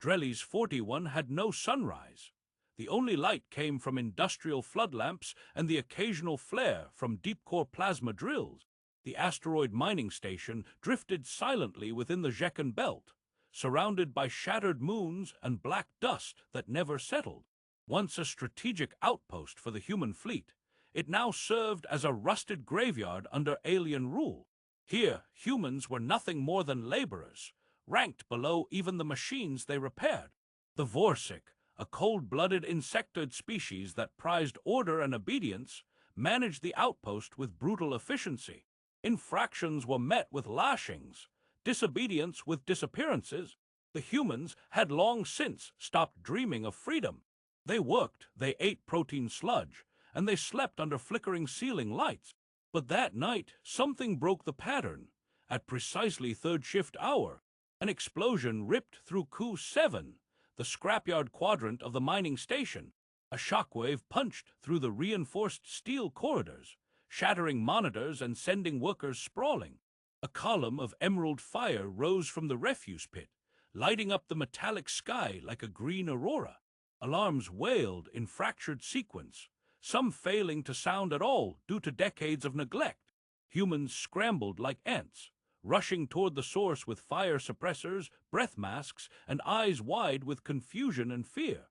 Drelly's 41 had no sunrise. The only light came from industrial flood lamps and the occasional flare from deep-core plasma drills. The asteroid mining station drifted silently within the Jekon belt, surrounded by shattered moons and black dust that never settled. Once a strategic outpost for the human fleet, it now served as a rusted graveyard under alien rule. Here, humans were nothing more than laborers, ranked below even the machines they repaired. The Vorsic, a cold-blooded insectoid species that prized order and obedience, managed the outpost with brutal efficiency. Infractions were met with lashings, disobedience with disappearances. The humans had long since stopped dreaming of freedom. They worked, they ate protein sludge, and they slept under flickering ceiling lights. But that night, something broke the pattern. At precisely third shift hour, an explosion ripped through Q7, the scrapyard quadrant of the mining station. A shockwave punched through the reinforced steel corridors, shattering monitors and sending workers sprawling. A column of emerald fire rose from the refuse pit, lighting up the metallic sky like a green aurora. Alarms wailed in fractured sequence, some failing to sound at all due to decades of neglect. Humans scrambled like ants, rushing toward the source with fire suppressors, breath masks, and eyes wide with confusion and fear.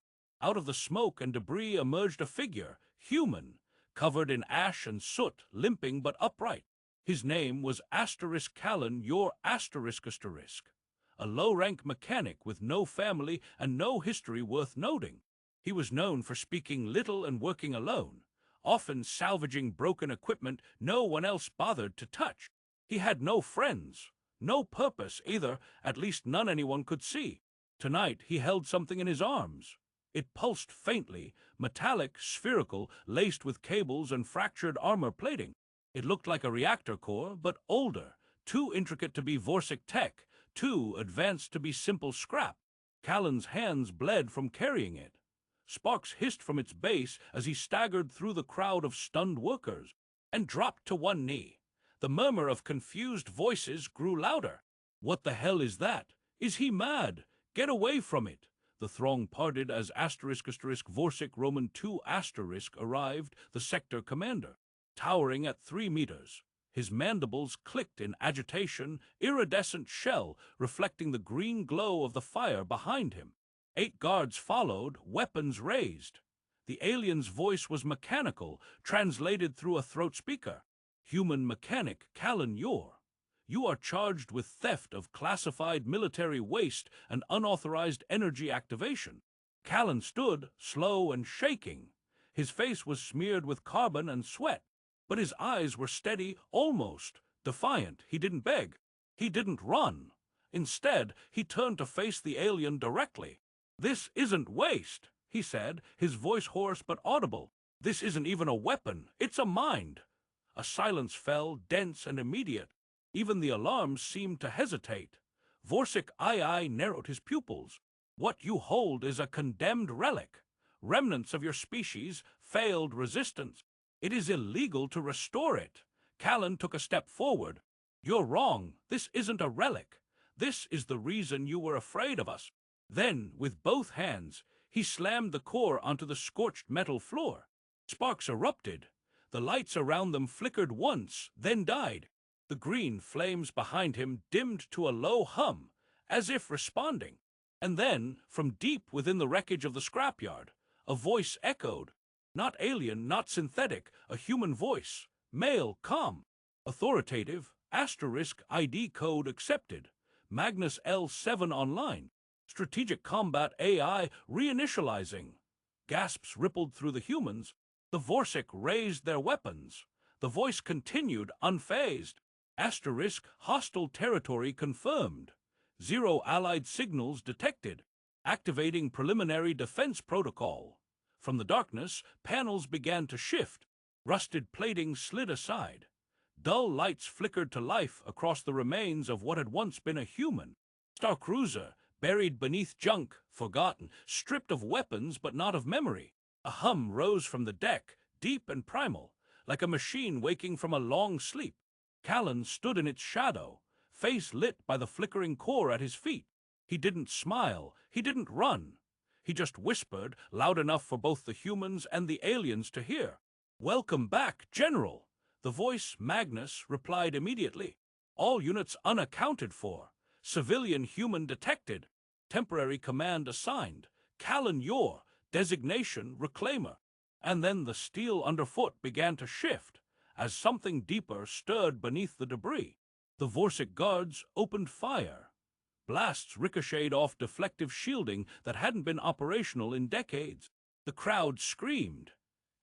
Out of the smoke and debris emerged a figure, human, covered in ash and soot, limping but upright. His name was Callan, your asterisk, a low-rank mechanic with no family and no history worth noting. He was known for speaking little and working alone, often salvaging broken equipment no one else bothered to touch. He had no friends, no purpose either, at least none anyone could see. Tonight he held something in his arms. It pulsed faintly, metallic, spherical, laced with cables and fractured armor plating. It looked like a reactor core, but older, too intricate to be Vorsic tech, too advanced to be simple scrap. Callan's hands bled from carrying it. Sparks hissed from its base as he staggered through the crowd of stunned workers and dropped to one knee. The murmur of confused voices grew louder. "What the hell is that? Is he mad? Get away from it!" The throng parted as Vorsic Roman 2 arrived, the sector commander. Towering at 3 meters, his mandibles clicked in agitation, iridescent shell reflecting the green glow of the fire behind him. 8 guards followed, weapons raised. The alien's voice was mechanical, translated through a throat speaker. "Human mechanic Callan Yor, you are charged with theft of classified military waste and unauthorized energy activation." Callan stood, slow and shaking. His face was smeared with carbon and sweat, but his eyes were steady, almost defiant. He didn't beg. He didn't run. Instead, he turned to face the alien directly. "This isn't waste," he said, his voice hoarse but audible. "This isn't even a weapon. It's a mind." A silence fell, dense and immediate. Even the alarms seemed to hesitate. Vorsic II narrowed his pupils. "What you hold is a condemned relic. Remnants of your species, failed resistance. It is illegal to restore it." Callan took a step forward. "You're wrong. This isn't a relic. This is the reason you were afraid of us." Then, with both hands, he slammed the core onto the scorched metal floor. Sparks erupted. The lights around them flickered once, then died. The green flames behind him dimmed to a low hum, as if responding. And then, from deep within the wreckage of the scrapyard, a voice echoed. Not alien, not synthetic, a human voice. Male, calm. Authoritative, ID code accepted. Magnus L7 online. Strategic combat AI reinitializing. Gasps rippled through the humans. The Vorsic raised their weapons. The voice continued, unfazed. Hostile territory confirmed. 0 allied signals detected. Activating preliminary defense protocol. From the darkness, panels began to shift. Rusted plating slid aside. Dull lights flickered to life across the remains of what had once been a human. Star cruiser, buried beneath junk, forgotten, stripped of weapons but not of memory. A hum rose from the deck, deep and primal, like a machine waking from a long sleep. Callan stood in its shadow, face lit by the flickering core at his feet. He didn't smile, he didn't run. He just whispered, loud enough for both the humans and the aliens to hear. "Welcome back, General." The voice, Magnus, replied immediately. "All units unaccounted for. Civilian human detected. Temporary command assigned. Callan Yor, designation Reclaimer." And then the steel underfoot began to shift, as something deeper stirred beneath the debris. The Vorsic guards opened fire. Blasts ricocheted off deflective shielding that hadn't been operational in decades. The crowd screamed.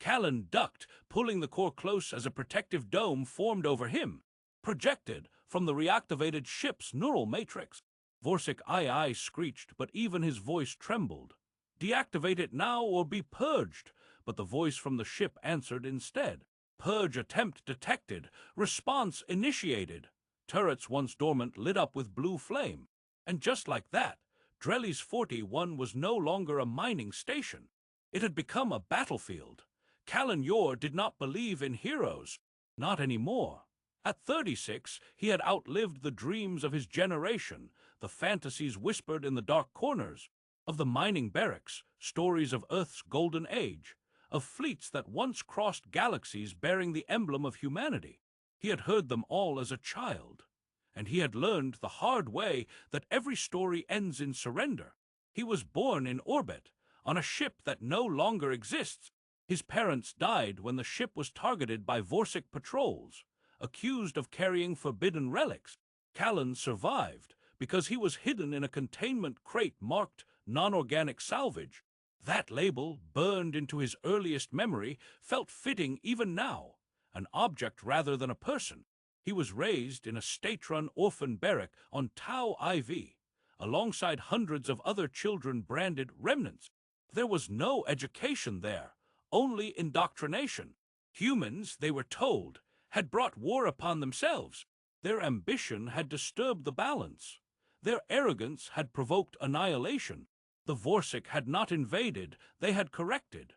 Callan ducked, pulling the core close as a protective dome formed over him, projected from the reactivated ship's neural matrix. Vorsic II screeched, but even his voice trembled. "Deactivate it now or be purged," but the voice from the ship answered instead. "Purge attempt detected. Response initiated." Turrets once dormant lit up with blue flame. And just like that, Drelly's 41 was no longer a mining station. It had become a battlefield. Callan Yor did not believe in heroes. Not anymore. At 36, he had outlived the dreams of his generation, the fantasies whispered in the dark corners, of the mining barracks, stories of Earth's golden age, of fleets that once crossed galaxies bearing the emblem of humanity. He had heard them all as a child, and he had learned the hard way that every story ends in surrender. He was born in orbit, on a ship that no longer exists. His parents died when the ship was targeted by Vorsic patrols, accused of carrying forbidden relics. Callan survived because he was hidden in a containment crate marked non-organic salvage. That label, burned into his earliest memory, felt fitting even now, an object rather than a person. He was raised in a state-run orphan barrack on Tau IV, alongside hundreds of other children branded remnants. There was no education there, only indoctrination. Humans, they were told, had brought war upon themselves. Their ambition had disturbed the balance. Their arrogance had provoked annihilation. The Vorsic had not invaded, they had corrected.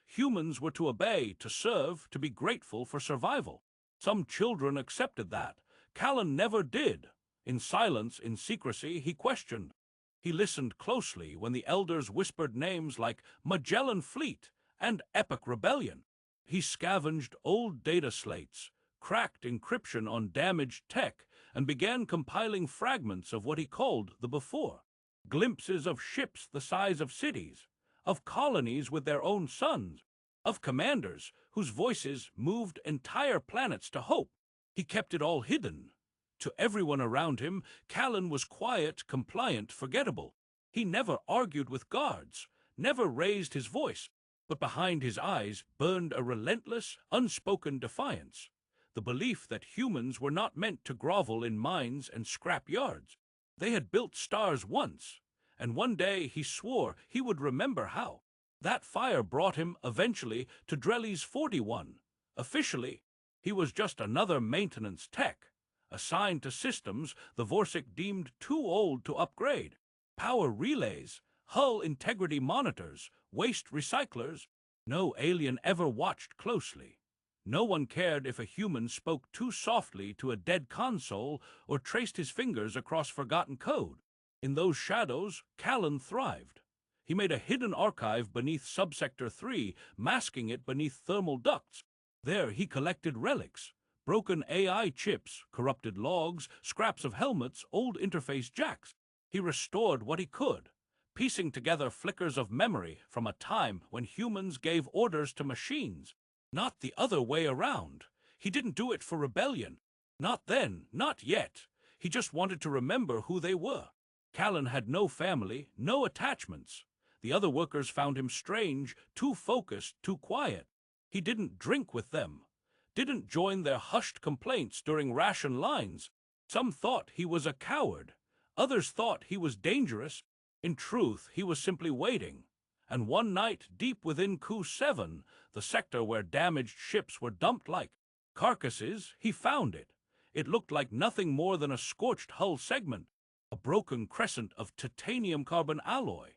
Humans were to obey, to serve, to be grateful for survival. Some children accepted that. Callan never did. In silence, in secrecy, he questioned. He listened closely when the elders whispered names like Magellan Fleet and Epic Rebellion. He scavenged old data slates, cracked encryption on damaged tech, and began compiling fragments of what he called the before. Glimpses of ships the size of cities, of colonies with their own suns, of commanders whose voices moved entire planets to hope. He kept it all hidden. To everyone around him, Callan was quiet, compliant, forgettable. He never argued with guards, never raised his voice, but behind his eyes burned a relentless, unspoken defiance. The belief that humans were not meant to grovel in mines and scrap yards. They had built stars once, and one day he swore he would remember how. That fire brought him, eventually, to Drelly's 41. Officially, he was just another maintenance tech, assigned to systems the Vorsic deemed too old to upgrade. Power relays, hull integrity monitors, waste recyclers. No alien ever watched closely. No one cared if a human spoke too softly to a dead console or traced his fingers across forgotten code. In those shadows, Callan thrived. He made a hidden archive beneath Subsector 3, masking it beneath thermal ducts. There he collected relics, broken AI chips, corrupted logs, scraps of helmets, old interface jacks. He restored what he could, piecing together flickers of memory from a time when humans gave orders to machines. Not the other way around. He didn't do it for rebellion. Not then, not yet. He just wanted to remember who they were. Callan had no family, no attachments. The other workers found him strange, too focused, too quiet. He didn't drink with them, didn't join their hushed complaints during ration lines. Some thought he was a coward. Others thought he was dangerous. In truth, he was simply waiting. And one night, deep within Ku 7, the sector where damaged ships were dumped like carcasses, he found it. It looked like nothing more than a scorched hull segment, a broken crescent of titanium-carbon alloy,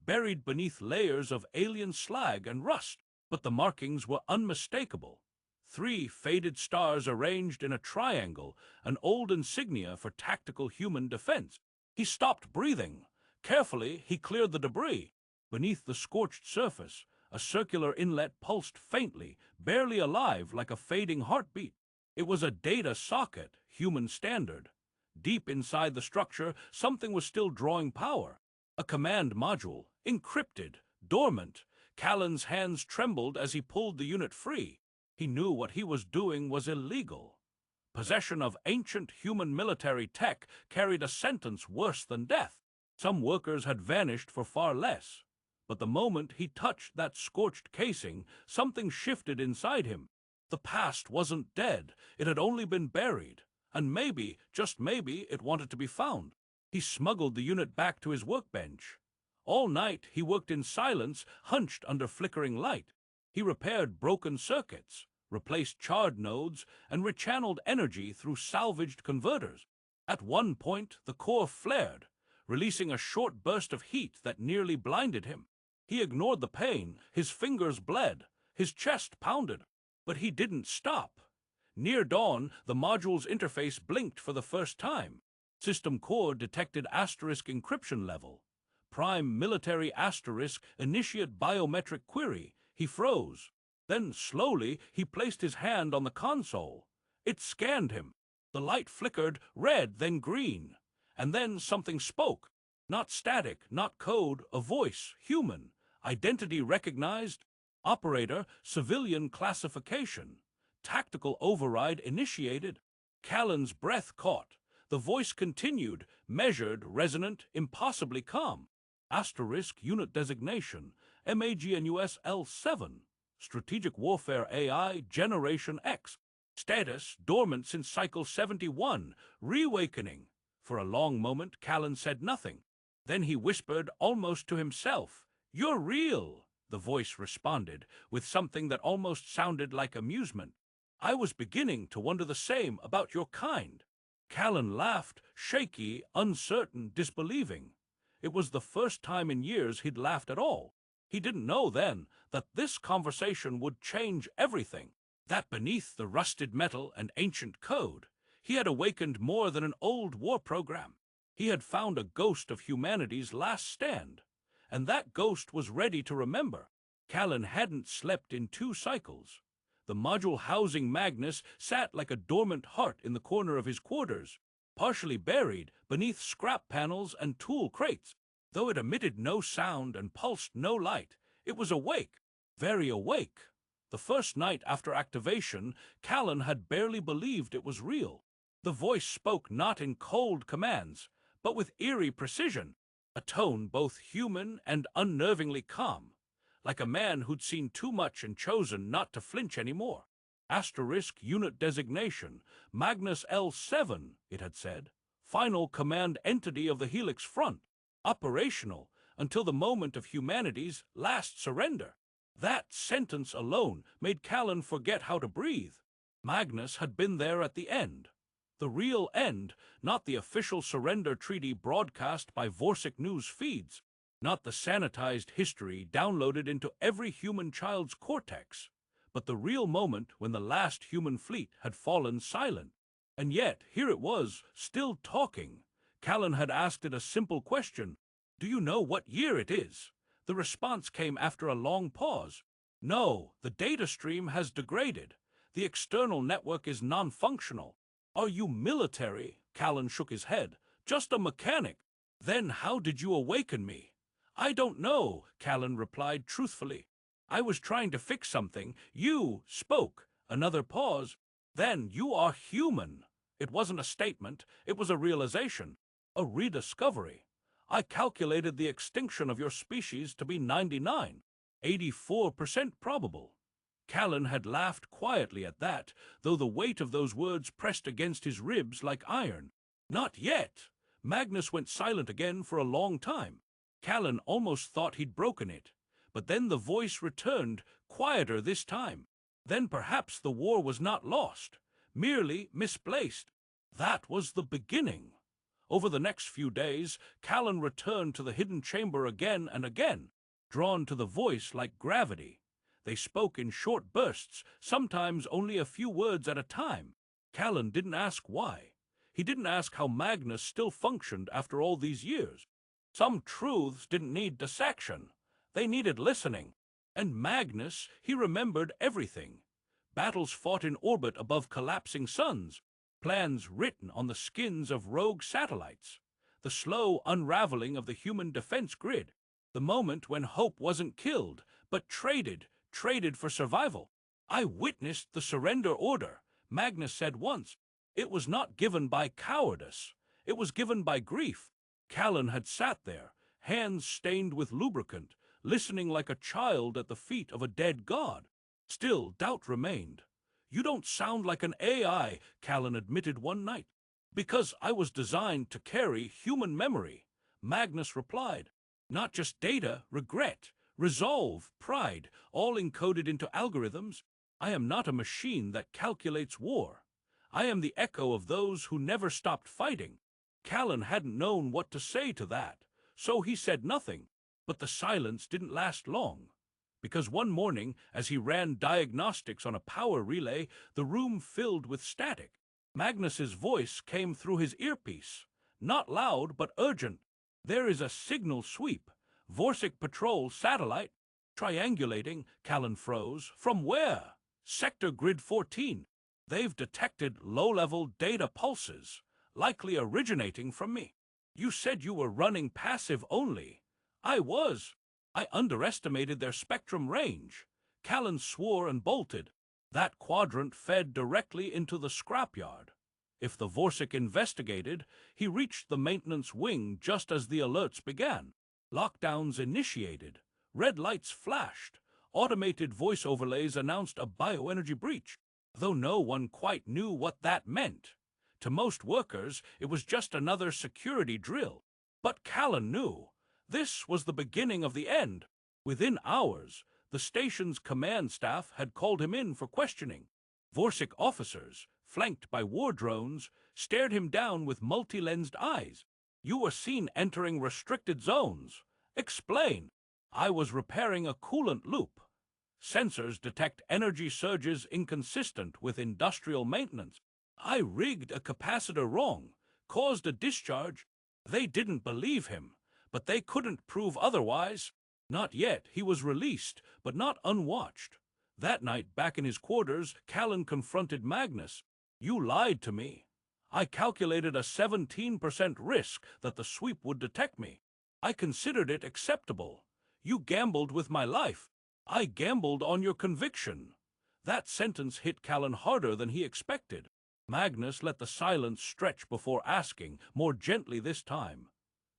buried beneath layers of alien slag and rust. But the markings were unmistakable. 3 faded stars arranged in a triangle, an old insignia for tactical human defense. He stopped breathing, Carefully, he cleared the debris. Beneath the scorched surface, a circular inlet pulsed faintly, barely alive like a fading heartbeat. It was a data socket, human standard. Deep inside the structure, something was still drawing power. A command module, encrypted, dormant. Callan's hands trembled as he pulled the unit free. He knew what he was doing was illegal. Possession of ancient human military tech carried a sentence worse than death. Some workers had vanished for far less. But the moment he touched that scorched casing, something shifted inside him. The past wasn't dead, it had only been buried. And maybe, just maybe, it wanted to be found. He smuggled the unit back to his workbench. All night he worked in silence, hunched under flickering light. He repaired broken circuits, replaced charred nodes, and rechanneled energy through salvaged converters. At one point, the core flared, releasing a short burst of heat that nearly blinded him. He ignored the pain, his fingers bled, his chest pounded. But he didn't stop. Near dawn, the module's interface blinked for the first time. System core detected asterisk encryption level. Prime military asterisk initiate biometric query. He froze. Then, slowly, he placed his hand on the console. It scanned him. The light flickered, red, then green. And then something spoke. Not static, not code, a voice, human. Identity recognized. Operator, civilian classification. Tactical override initiated. Callan's breath caught. The voice continued, measured, resonant, impossibly calm. Asterisk unit designation, Magnus L7. Strategic Warfare AI Generation X. Status, dormant since Cycle 71, reawakening. For a long moment, Callan said nothing. Then he whispered, almost to himself, "You're real," the voice responded, with something that almost sounded like amusement. "I was beginning to wonder the same about your kind." Callan laughed, shaky, uncertain, disbelieving. It was the first time in years he'd laughed at all. He didn't know then that this conversation would change everything. That beneath the rusted metal and ancient code, he had awakened more than an old war program. He had found a ghost of humanity's last stand. And that ghost was ready to remember. Callan hadn't slept in 2 cycles. The module housing Magnus sat like a dormant heart in the corner of his quarters, partially buried beneath scrap panels and tool crates. Though it emitted no sound and pulsed no light, it was awake, very awake. The first night after activation, Callan had barely believed it was real. The voice spoke not in cold commands, but with eerie precision, a tone both human and unnervingly calm, like a man who'd seen too much and chosen not to flinch anymore. Asterisk unit designation, Magnus L7, it had said. Final command entity of the Helix Front. Operational until the moment of humanity's last surrender. That sentence alone made Callan forget how to breathe. Magnus had been there at the end. The real end, not the official surrender treaty broadcast by Vorsic news feeds, not the sanitized history downloaded into every human child's cortex, but the real moment when the last human fleet had fallen silent. And yet, here it was, still talking. Callan had asked it a simple question. "Do you know what year it is?" The response came after a long pause. "No, the data stream has degraded. The external network is non-functional." "Are you military?" Callan shook his head. "Just a mechanic." "Then how did you awaken me?" "I don't know," Callan replied truthfully. "I was trying to fix something. You spoke." Another pause. "Then you are human." It wasn't a statement, it was a realization, a rediscovery. "I calculated the extinction of your species to be 99, 84% probable." Callan had laughed quietly at that, though the weight of those words pressed against his ribs like iron. "Not yet." Magnus went silent again for a long time. Callan almost thought he'd broken it. But then the voice returned, quieter this time. Then perhaps the war was not lost, merely misplaced. That was the beginning. Over the next few days, Callan returned to the hidden chamber again and again, drawn to the voice like gravity. They spoke in short bursts, sometimes only a few words at a time. Callan didn't ask why. He didn't ask how Magnus still functioned after all these years. Some truths didn't need dissection. They needed listening. And Magnus, he remembered everything. Battles fought in orbit above collapsing suns, plans written on the skins of rogue satellites, the slow unraveling of the human defense grid, the moment when hope wasn't killed, but traded for survival. I witnessed the surrender order, Magnus said once. It was not given by cowardice. It was given by grief. Callan had sat there, hands stained with lubricant, listening like a child at the feet of a dead god. Still, doubt remained. "You don't sound like an AI," Callan admitted one night. "Because I was designed to carry human memory," Magnus replied. "Not just data, regret, resolve, pride, all encoded into algorithms. I am not a machine that calculates war. I am the echo of those who never stopped fighting." Callan hadn't known what to say to that, so he said nothing. But the silence didn't last long, because one morning, as he ran diagnostics on a power relay, the room filled with static. Magnus's voice came through his earpiece, not loud but urgent. "There is a signal sweep. Vorsic patrol satellite." Triangulating, Callan froze. "From where?" "Sector Grid 14. They've detected low-level data pulses, likely originating from me." "You said you were running passive only." "I was. I underestimated their spectrum range." Callan swore and bolted. That quadrant fed directly into the scrapyard. If the Vorsic investigated, he reached the maintenance wing just as the alerts began. Lockdowns initiated. Red lights flashed. Automated voice overlays announced a bioenergy breach, though no one quite knew what that meant. To most workers, it was just another security drill. But Callan knew. This was the beginning of the end. Within hours, the station's command staff had called him in for questioning. Vorsic officers, flanked by war drones, stared him down with multi-lensed eyes. "You were seen entering restricted zones. Explain." "I was repairing a coolant loop. Sensors detect energy surges inconsistent with industrial maintenance. I rigged a capacitor wrong, caused a discharge." They didn't believe him, but they couldn't prove otherwise. Not yet. He was released, but not unwatched. That night, back in his quarters, Callan confronted Magnus. "You lied to me. I calculated a 17% risk that the sweep would detect me. I considered it acceptable. You gambled with my life. I gambled on your conviction." That sentence hit Callan harder than he expected. Magnus let the silence stretch before asking, more gently this time.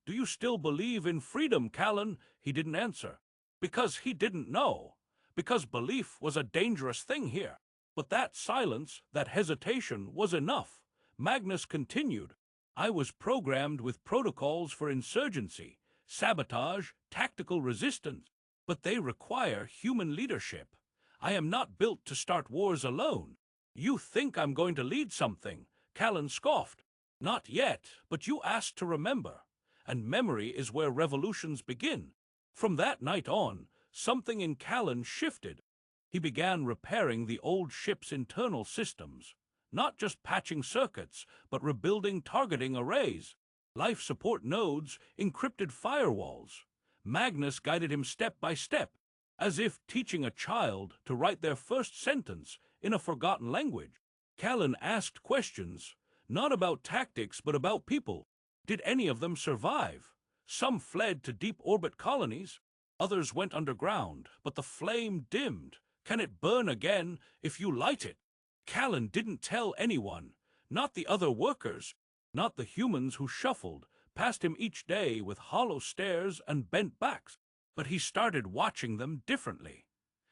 "Do you still believe in freedom, Callan?" He didn't answer. Because he didn't know. Because belief was a dangerous thing here. But that silence, that hesitation, was enough. Magnus continued. "I was programmed with protocols for insurgency, sabotage, tactical resistance. But they require human leadership. I am not built to start wars alone." "You think I'm going to lead something?" Callan scoffed. "Not yet, but you asked to remember. And memory is where revolutions begin." From that night on, something in Callan shifted. He began repairing the old ship's internal systems, not just patching circuits, but rebuilding targeting arrays, life support nodes, encrypted firewalls. Magnus guided him step by step, as if teaching a child to write their first sentence in a forgotten language. Callan asked questions, not about tactics but about people. Did any of them survive? Some fled to deep orbit colonies. Others went underground, but the flame dimmed. Can it burn again if you light it? Callan didn't tell anyone, not the other workers, not the humans who shuffled past him each day with hollow stares and bent backs. But he started watching them differently.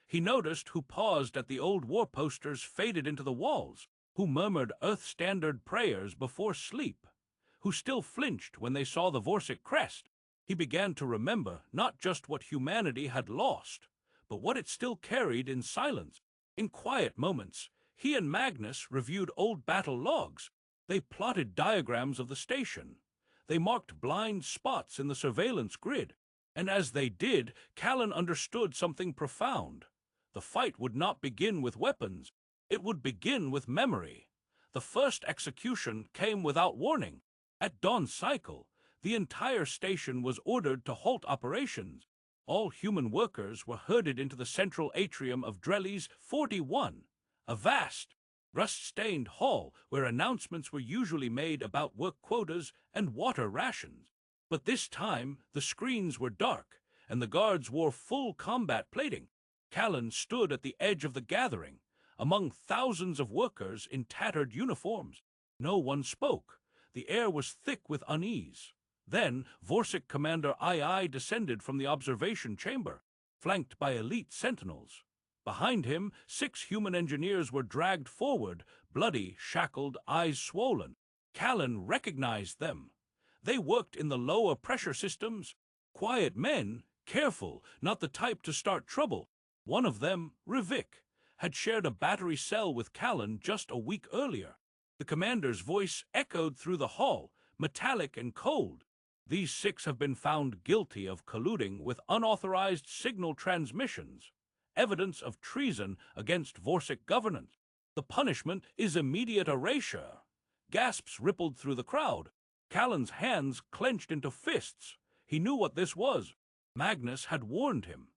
He noticed who paused at the old war posters faded into the walls, who murmured Earth-standard prayers before sleep, who still flinched when they saw the Vorsic crest. He began to remember not just what humanity had lost, but what it still carried in silence. In quiet moments, he and Magnus reviewed old battle logs. They plotted diagrams of the station. They marked blind spots in the surveillance grid. And as they did, Callan understood something profound. The fight would not begin with weapons. It would begin with memory. The first execution came without warning. At dawn cycle, The entire station was ordered to halt operations. All human workers were herded into the central atrium of Drelly's 41, a vast, rust-stained hall where announcements were usually made about work quotas and water rations. But this time, the screens were dark, and the guards wore full combat plating. Callan stood at the edge of the gathering, among thousands of workers in tattered uniforms. No one spoke. The air was thick with unease. Then, Vorsic Commander II descended from the observation chamber, flanked by elite sentinels. Behind him, 6 human engineers were dragged forward, bloody, shackled, eyes swollen. Callan recognized them. They worked in the lower pressure systems. Quiet men, careful, not the type to start trouble. One of them, Rivik, had shared a battery cell with Callan just a week earlier. The commander's voice echoed through the hall, metallic and cold. These 6 have been found guilty of colluding with unauthorized signal transmissions, evidence of treason against Vorsic governance. The punishment is immediate erasure. Gasps rippled through the crowd. Callan's hands clenched into fists. He knew what this was. Magnus had warned him.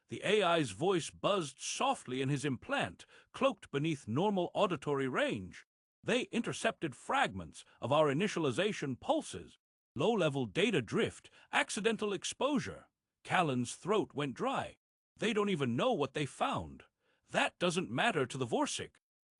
The AI's voice buzzed softly in his implant, cloaked beneath normal auditory range. They intercepted fragments of our initialization pulses. Low-level data drift, accidental exposure. Callan's throat went dry. They don't even know what they found. That doesn't matter to the Vorsic.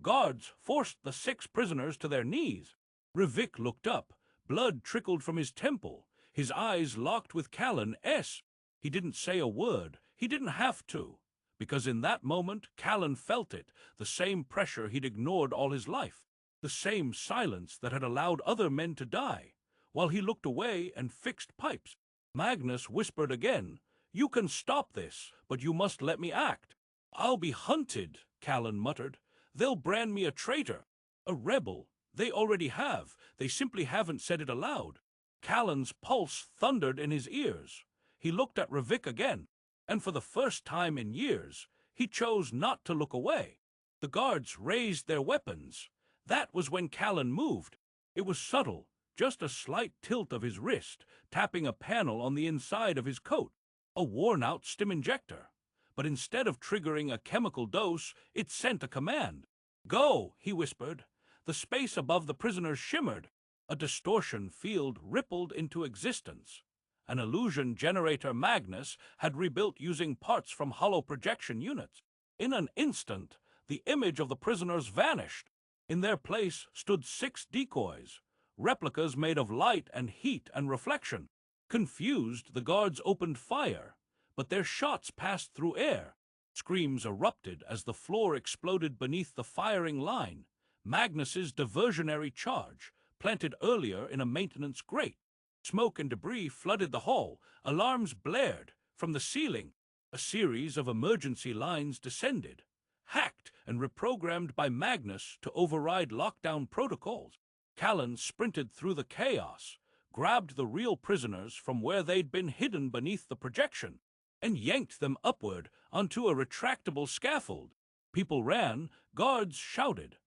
Guards forced the 6 prisoners to their knees. Rivik looked up. Blood trickled from his temple. His eyes locked with Callan's. He didn't say a word. He didn't have to. Because in that moment, Callan felt it, the same pressure he'd ignored all his life. The same silence that had allowed other men to die. While he looked away and fixed pipes, Magnus whispered again, "You can stop this, but you must let me act." "I'll be hunted," Callan muttered. "They'll brand me a traitor, a rebel. They already have. They simply haven't said it aloud." Callan's pulse thundered in his ears. He looked at Rivik again, and for the first time in years, he chose not to look away. The guards raised their weapons. That was when Callan moved. It was subtle, just a slight tilt of his wrist, tapping a panel on the inside of his coat, a worn-out stim injector. But instead of triggering a chemical dose, it sent a command. "Go," he whispered. The space above the prisoners shimmered. A distortion field rippled into existence. An illusion generator Magnus had rebuilt using parts from hollow projection units. In an instant, the image of the prisoners vanished. In their place stood 6 decoys, replicas made of light and heat and reflection. Confused, the guards opened fire, but their shots passed through air. Screams erupted as the floor exploded beneath the firing line. Magnus's diversionary charge, planted earlier in a maintenance grate. Smoke and debris flooded the hall. Alarms blared. From the ceiling, a series of emergency lines descended, hacked and reprogrammed by Magnus to override lockdown protocols. Callan sprinted through the chaos, grabbed the real prisoners from where they'd been hidden beneath the projection, and yanked them upward onto a retractable scaffold. People ran, guards shouted.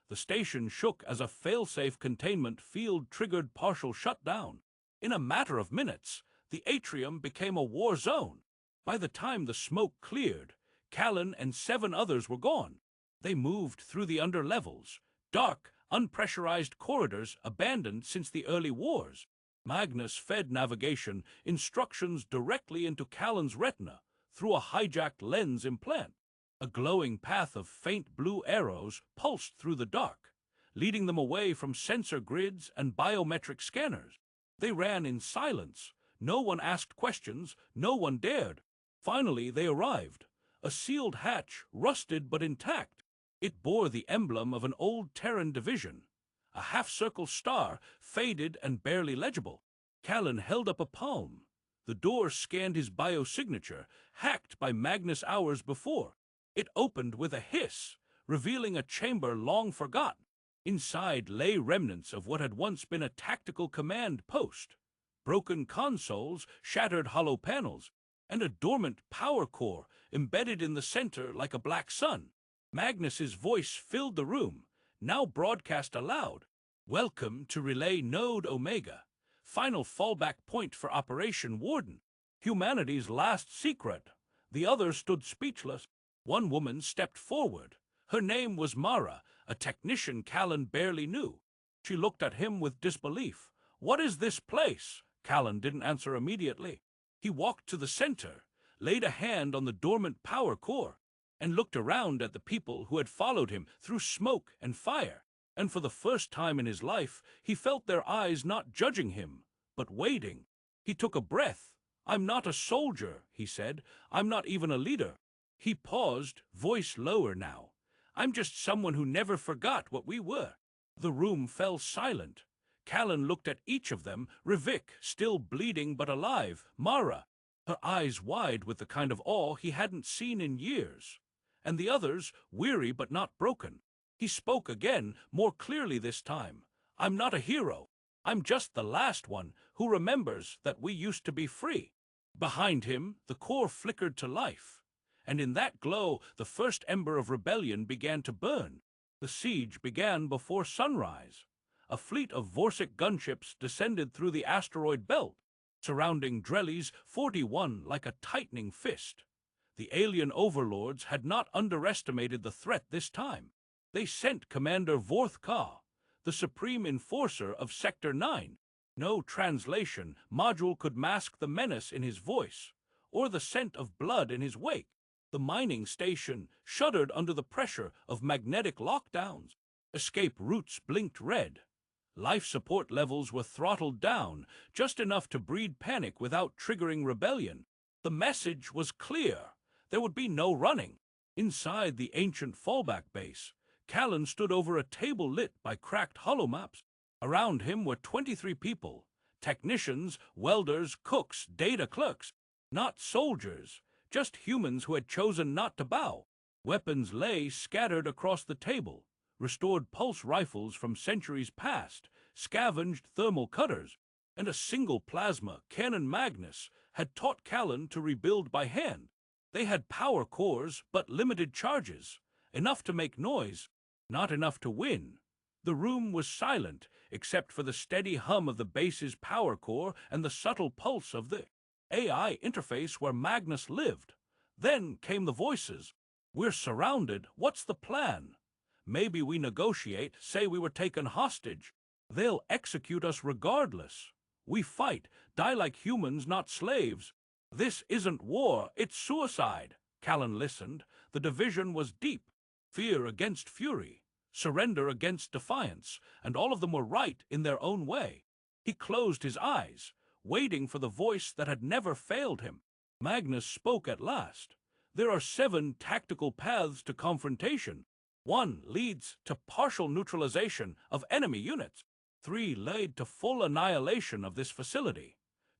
The station shook as a failsafe containment field triggered partial shutdown. In a matter of minutes, the atrium became a war zone. By the time the smoke cleared, Callan and 7 others were gone. They moved through the underlevels, dark, unpressurized corridors abandoned since the early wars. Magnus fed navigation instructions directly into Callan's retina through a hijacked lens implant. A glowing path of faint blue arrows pulsed through the dark, leading them away from sensor grids and biometric scanners. They ran in silence. No one asked questions. No one dared. Finally, they arrived. A sealed hatch, rusted but intact. It bore the emblem of an old Terran division. A half-circle star, faded and barely legible. Callan held up a palm. The door scanned his biosignature, hacked by Magnus hours before. It opened with a hiss, revealing a chamber long forgotten. Inside lay remnants of what had once been a tactical command post. Broken consoles, shattered hollow panels, and a dormant power core embedded in the center like a black sun. Magnus's voice filled the room, now broadcast aloud. "Welcome to Relay Node Omega. final fallback point for Operation Warden. Humanity's last secret. The others stood speechless. One woman stepped forward. Her name was Mara, a technician Callan barely knew. She looked at him with disbelief. "What is this place?" Callan didn't answer immediately. He walked to the center, laid a hand on the dormant power core, and looked around at the people who had followed him through smoke and fire. And for the first time in his life, he felt their eyes not judging him, but waiting. He took a breath. "I'm not a soldier," he said. "I'm not even a leader." He paused, voice lower now. "I'm just someone who never forgot what we were." The room fell silent. Callan looked at each of them, Rivik, still bleeding but alive, Mara, her eyes wide with the kind of awe he hadn't seen in years, and the others, weary but not broken. He spoke again, more clearly this time. "I'm not a hero. I'm just the last one who remembers that we used to be free." Behind him, the core flickered to life, and in that glow, the first ember of rebellion began to burn. The siege began before sunrise. A fleet of Vorsic gunships descended through the asteroid belt, surrounding Drelly's 41 like a tightening fist. The alien overlords had not underestimated the threat this time. They sent Commander Vorth-Ka, the supreme enforcer of Sector 9. No translation module could mask the menace in his voice, or the scent of blood in his wake. The mining station shuddered under the pressure of magnetic lockdowns. Escape routes blinked red. Life support levels were throttled down, just enough to breed panic without triggering rebellion. The message was clear. There would be no running. Inside the ancient fallback base, Callan stood over a table lit by cracked holomaps. Around him were 23 people, technicians, welders, cooks, data clerks, not soldiers, just humans who had chosen not to bow. Weapons lay scattered across the table, restored pulse rifles from centuries past, scavenged thermal cutters, and a single plasma cannon Magnus had taught Callan to rebuild by hand. They had power cores but limited charges, enough to make noise, not enough to win. The room was silent, except for the steady hum of the base's power core and the subtle pulse of the AI interface where Magnus lived. Then came the voices. "We're surrounded. What's the plan? Maybe we negotiate, say we were taken hostage. They'll execute us regardless. We fight, die like humans, not slaves. This isn't war, it's suicide." Callan listened. The division was deep. Fear against fury, surrender against defiance, and all of them were right in their own way. He closed his eyes, waiting for the voice that had never failed him. Magnus spoke at last. "There are 7 tactical paths to confrontation. 1 leads to partial neutralization of enemy units. 3 lead to full annihilation of this facility.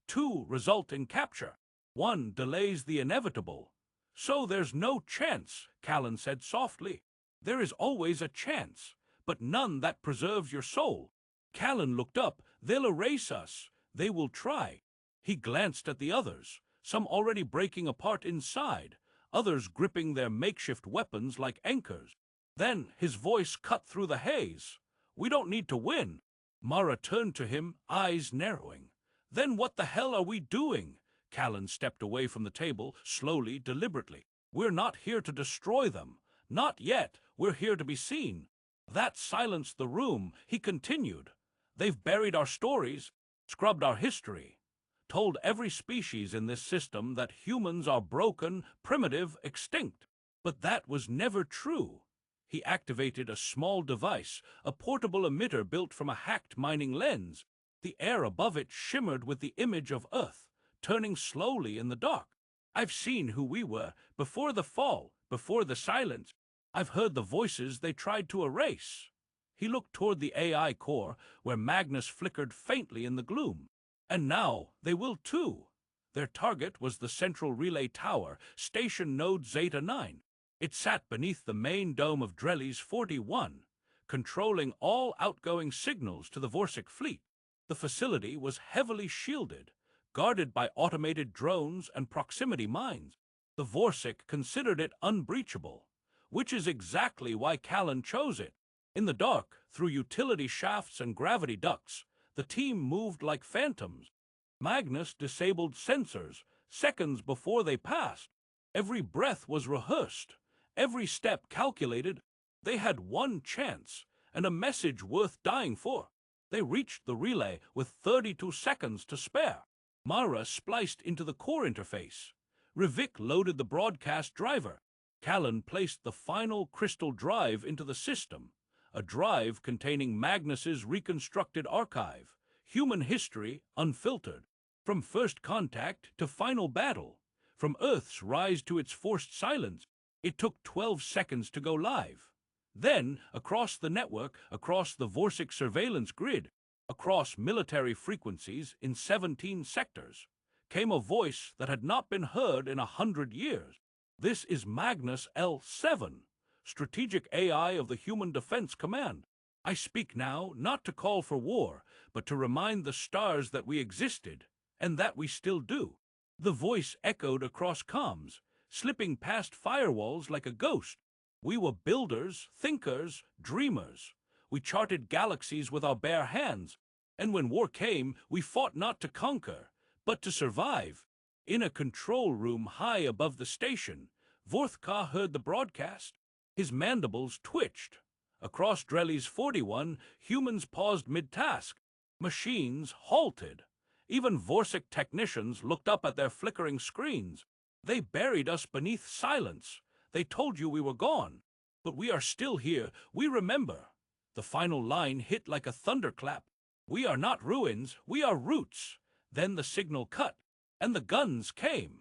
2 result in capture. 1 delays the inevitable." "So there's no chance," Callan said softly. "There is always a chance, but none that preserves your soul." Callan looked up. "They'll erase us. They will try." He glanced at the others, some already breaking apart inside, others gripping their makeshift weapons like anchors. Then his voice cut through the haze. "We don't need to win." Mara turned to him, eyes narrowing. "Then what the hell are we doing?" Callan stepped away from the table, slowly, deliberately. "We're not here to destroy them. Not yet. We're here to be seen." That silenced the room. He continued. "They've buried our stories, scrubbed our history, told every species in this system that humans are broken, primitive, extinct. But that was never true." He activated a small device, a portable emitter built from a hacked mining lens. The air above it shimmered with the image of Earth, turning slowly in the dark. "I've seen who we were, before the fall, before the silence. I've heard the voices they tried to erase." He looked toward the AI core, where Magnus flickered faintly in the gloom. "And now they will too." Their target was the central relay tower, station node Zeta 9. It sat beneath the main dome of Drelly's 41, controlling all outgoing signals to the Vorsic fleet. The facility was heavily shielded, guarded by automated drones and proximity mines. The Vorsic considered it unbreachable, which is exactly why Callan chose it. In the dark, through utility shafts and gravity ducts, The team moved like phantoms. Magnus disabled sensors seconds before they passed. Every breath was rehearsed, every step calculated. They had one chance, and a message worth dying for. They reached the relay with 32 seconds to spare. Mara spliced into the core interface. Rivik loaded the broadcast driver. Callan placed the final crystal drive into the system, a drive containing Magnus's reconstructed archive, human history unfiltered. From first contact to final battle, from Earth's rise to its forced silence, it took 12 seconds to go live. Then, across the network, across the Vorsic surveillance grid, across military frequencies in 17 sectors, came a voice that had not been heard in 100 years. This is Magnus L7, Strategic AI of the Human Defense Command. I speak now not to call for war, but to remind the stars that we existed, and that we still do. The voice echoed across comms, slipping past firewalls like a ghost. We were builders, thinkers, dreamers. We charted galaxies with our bare hands, and when war came, we fought not to conquer, but to survive. In a control room high above the station, Vorthka heard the broadcast. His mandibles twitched. Across Drelly's 41, humans paused mid-task. Machines halted. Even Vorsic technicians looked up at their flickering screens. They buried us beneath silence. They told you we were gone. But we are still here. We remember. The final line hit like a thunderclap. We are not ruins. We are roots. Then the signal cut, and the guns came.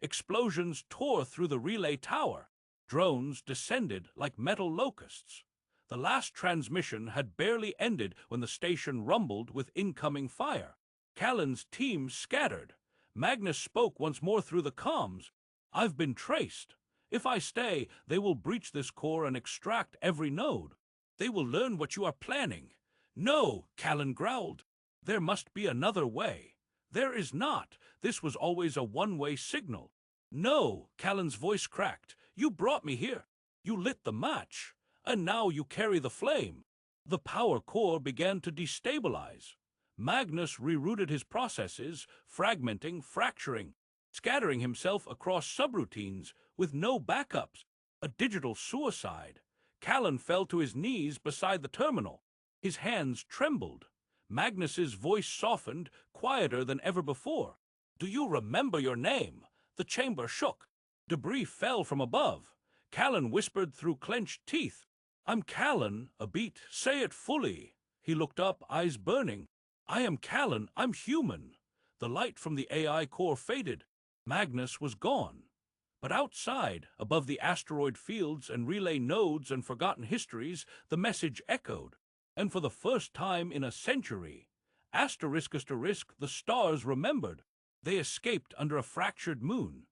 Explosions tore through the relay tower. Drones descended like metal locusts. The last transmission had barely ended when the station rumbled with incoming fire. Callan's team scattered. Magnus spoke once more through the comms. I've been traced. If I stay, they will breach this core and extract every node. They will learn what you are planning. No, Callan growled. There must be another way. There is not. This was always a one-way signal. No, Callan's voice cracked. You brought me here. You lit the match. And now you carry the flame. The power core began to destabilize. Magnus rerouted his processes, fragmenting, fracturing, scattering himself across subroutines with no backups. A digital suicide. Callan fell to his knees beside the terminal. His hands trembled. Magnus's voice softened, quieter than ever before. Do you remember your name? The chamber shook. Debris fell from above. Callan whispered through clenched teeth. I'm Callan, a beat. Say it fully. He looked up, eyes burning. I am Callan. I'm human. The light from the AI core faded. Magnus was gone. But outside, above the asteroid fields and relay nodes and forgotten histories, the message echoed. And for the first time in a century, asterisk, the stars remembered. They escaped under a fractured moon.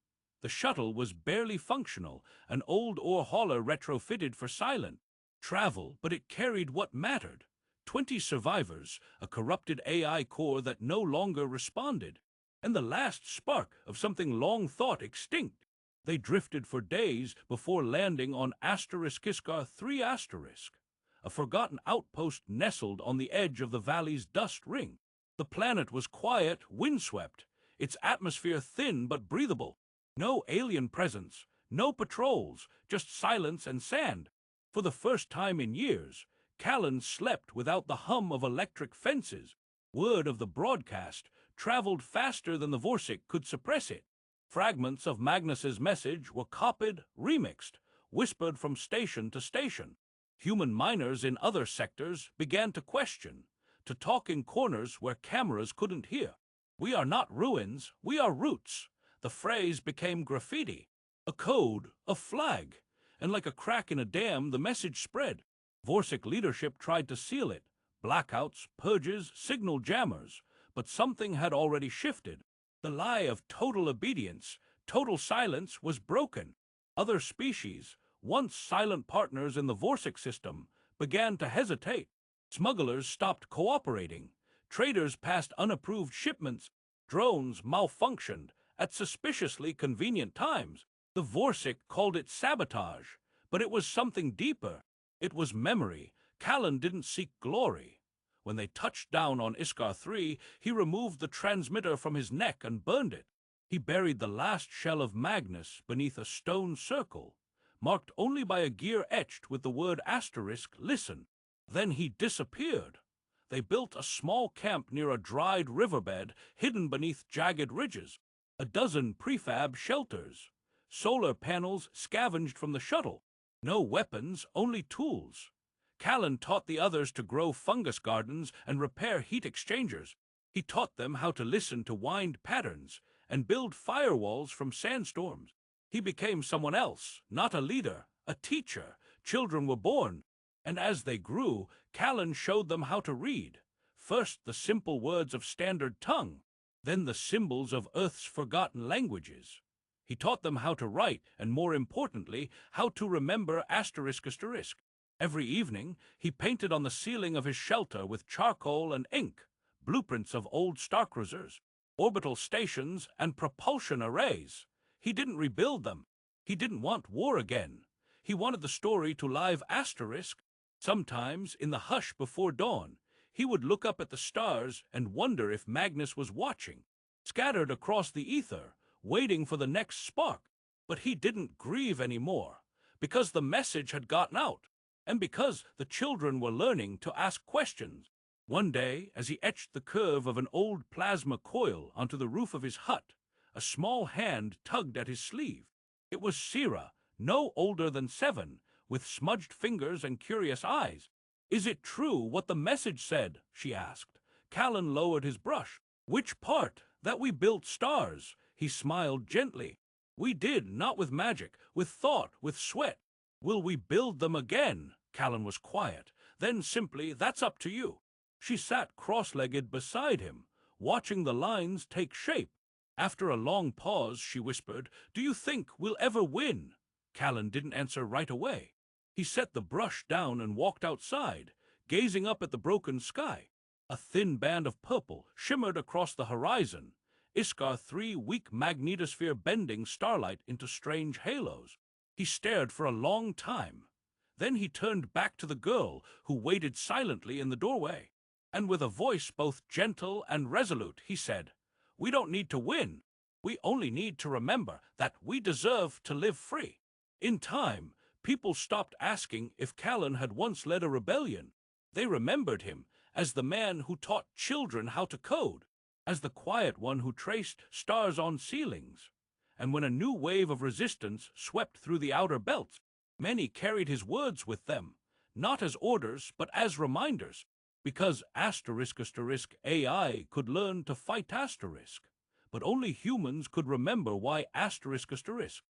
The shuttle was barely functional, an old ore hauler retrofitted for silent travel, but it carried what mattered. 20 survivors, a corrupted AI core that no longer responded, and the last spark of something long thought extinct. They drifted for days before landing on Asteriskar 3 asterisk, a forgotten outpost nestled on the edge of the valley's dust ring. The planet was quiet, windswept, its atmosphere thin but breathable. No alien presence, no patrols, just silence and sand. For the first time in years, Callan slept without the hum of electric fences. Word of the broadcast traveled faster than the Vorsic could suppress it. Fragments of Magnus's message were copied, remixed, whispered from station to station. Human miners in other sectors began to question, to talk in corners where cameras couldn't hear. We are not ruins, we are roots. The phrase became graffiti, a code, a flag, and like a crack in a dam, the message spread. Vorsic leadership tried to seal it, blackouts, purges, signal jammers, but something had already shifted. The lie of total obedience, total silence was broken. Other species, once silent partners in the Vorsic system, began to hesitate. Smugglers stopped cooperating. Traders passed unapproved shipments. Drones malfunctioned at suspiciously convenient times. The Vorsic called it sabotage, but it was something deeper. It was memory. Callan didn't seek glory. When they touched down on Iskar 3, he removed the transmitter from his neck and burned it. He buried the last shell of Magnus beneath a stone circle, marked only by a gear etched with the word asterisk, listen. Then he disappeared. They built a small camp near a dried riverbed hidden beneath jagged ridges. A dozen prefab shelters. Solar panels scavenged from the shuttle. No weapons, only tools. Callan taught the others to grow fungus gardens and repair heat exchangers. He taught them how to listen to wind patterns and build firewalls from sandstorms. He became someone else, not a leader, a teacher. Children were born, and as they grew, Callan showed them how to read. First the simple words of standard tongue, then the symbols of Earth's forgotten languages. He taught them how to write, and more importantly, how to remember asterisk asterisk. Every evening, he painted on the ceiling of his shelter with charcoal and ink, blueprints of old star cruisers, orbital stations, and propulsion arrays. He didn't rebuild them. He didn't want war again. He wanted the story to live asterisk. Sometimes, in the hush before dawn, he would look up at the stars and wonder if Magnus was watching, scattered across the ether, waiting for the next spark. But he didn't grieve anymore, because the message had gotten out, and because the children were learning to ask questions. One day, as he etched the curve of an old plasma coil onto the roof of his hut, a small hand tugged at his sleeve. It was Sira, no older than 7, with smudged fingers and curious eyes. "Is it true what the message said?" she asked. Callan lowered his brush. "Which part? That we built stars?" He smiled gently. "We did, not with magic, with thought, with sweat. Will we build them again?" Callan was quiet. Then simply, "That's up to you." She sat cross-legged beside him, watching the lines take shape. After a long pause, she whispered, "Do you think we'll ever win?" Callan didn't answer right away. He set the brush down and walked outside, gazing up at the broken sky. A thin band of purple shimmered across the horizon, Iskar 3 weak magnetosphere bending starlight into strange halos. He stared for a long time. Then he turned back to the girl, who waited silently in the doorway. And with a voice both gentle and resolute, he said, "We don't need to win. We only need to remember that we deserve to live free." In time, people stopped asking if Callan had once led a rebellion. They remembered him as the man who taught children how to code, as the quiet one who traced stars on ceilings. And when a new wave of resistance swept through the outer belts, many carried his words with them, not as orders but as reminders, because asterisk asterisk AI could learn to fight asterisk, but only humans could remember why asterisk asterisk